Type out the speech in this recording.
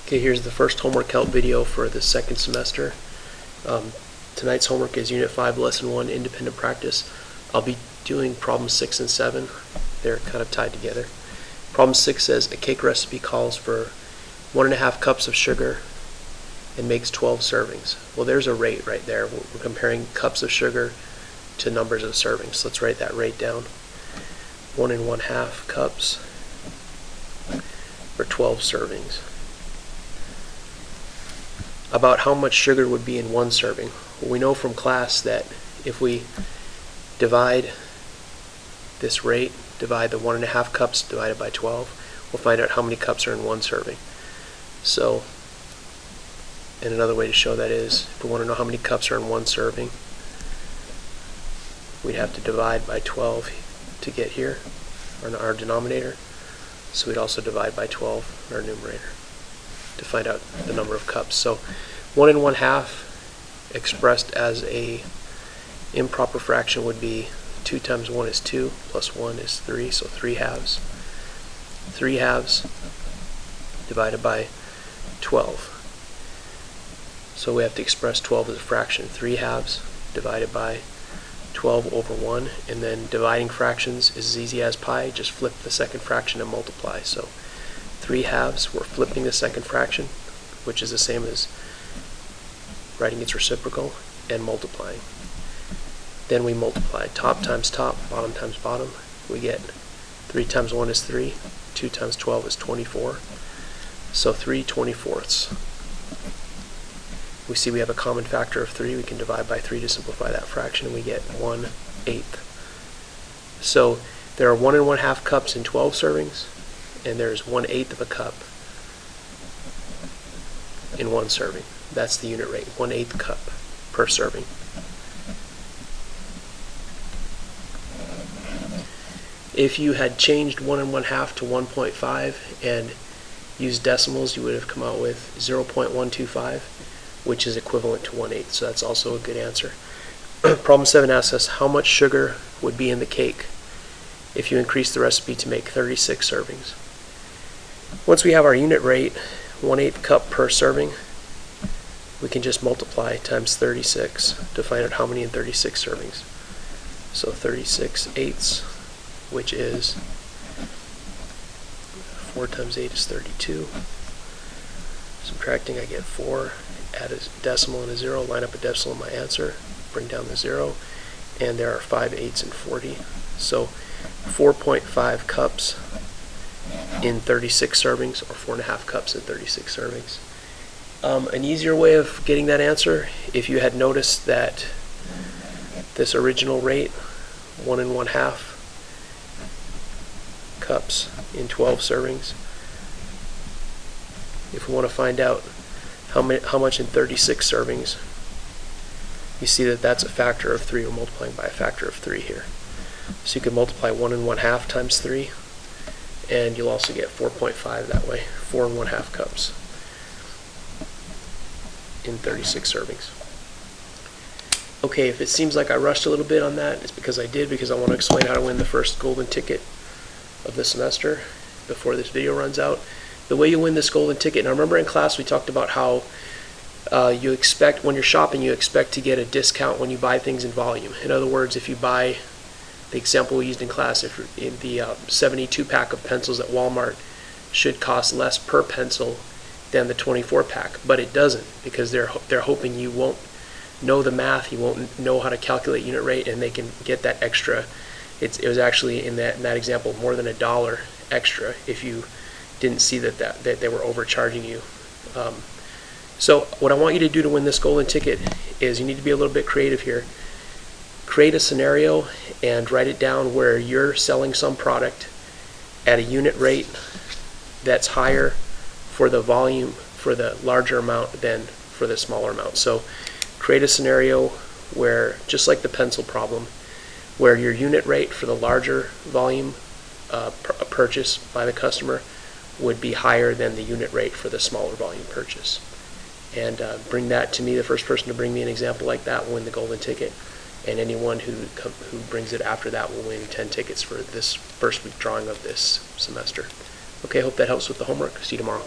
Okay, here's the first homework help video for the second semester. Tonight's homework is Unit 5, Lesson 1, Independent Practice. I'll be doing problems 6 and 7. They're kind of tied together. Problem 6 says a cake recipe calls for 1.5 cups of sugar and makes 12 servings. Well, there's a rate right there. We're comparing cups of sugar to numbers of servings. Let's write that rate down. 1 1/2 cups for 12 servings. About how much sugar would be in one serving. Well, we know from class that if we divide this rate, divide the 1.5 cups divided by 12, we'll find out how many cups are in one serving. So, and another way to show that is, if we want to know how many cups are in one serving, we'd have to divide by 12 to get here, or our denominator. So we'd also divide by 12 in our numerator to find out the number of cups. So 1 1/2 expressed as a improper fraction would be 2 times 1 is 2, plus 1 is 3, so 3 halves. 3 halves divided by 12. So we have to express 12 as a fraction. 3 halves divided by 12 over 1, and then dividing fractions is as easy as pi. Just flip the second fraction and multiply. So 3 halves, we're flipping the second fraction, which is the same as writing its reciprocal and multiplying. Then we multiply top times top, bottom times bottom. We get 3 times 1 is 3, 2 times 12 is 24. So 3 24ths. We see we have a common factor of 3. We can divide by 3 to simplify that fraction, and we get 1/8. So there are 1 1/2 cups in 12 servings, and there's 1/8 of a cup in one serving. That's the unit rate, 1/8 cup per serving. If you had changed 1 1/2 to 1.5 and used decimals, you would have come out with 0.125, which is equivalent to 1/8. So that's also a good answer. Problem 7 asks us how much sugar would be in the cake if you increase the recipe to make 36 servings. Once we have our unit rate, 1/8 cup per serving, we can just multiply times 36 to find out how many in 36 servings. So 36/8, which is 4 times 8 is 32. Subtracting, I get 4. Add a decimal and a 0, line up a decimal in my answer, bring down the 0, and there are 5 8s and 40. So 4.5 cups in 36 servings, or 4.5 cups in 36 servings. An easier way of getting that answer, if you had noticed that this original rate, 1 1/2 cups in 12 servings, if we want to find out how much in 36 servings, you see that that's a factor of 3. We're multiplying by a factor of 3 here. So you can multiply 1 1/2 times 3, and you'll also get 4.5 that way, 4 1/2 cups in 36 servings. Okay, if it seems like I rushed a little bit on that, it's because I did, because I want to explain how to win the first golden ticket of the semester before this video runs out. The way you win this golden ticket, now remember in class we talked about how you expect, when you're shopping, you expect to get a discount when you buy things in volume. In other words, if you buy, the example we used in class, if in the 72 pack of pencils at Walmart should cost less per pencil than the 24 pack, but it doesn't, because they're hoping you won't know the math, you won't know how to calculate unit rate, and they can get that extra. It was actually in that example more than $1 extra if you didn't see that they were overcharging you. So what I want you to do to win this golden ticket is you need to be a little bit creative here. Create a scenario and write it down where you're selling some product at a unit rate that's higher for the volume, for the larger amount than for the smaller amount. So create a scenario where, just like the pencil problem, where your unit rate for the larger volume purchase by the customer would be higher than the unit rate for the smaller volume purchase. And bring that to me. The first person to bring me an example like that will win the golden ticket, and anyone who brings it after that will win 10 tickets for this first week drawing of this semester. Okay, hope that helps with the homework. See you tomorrow.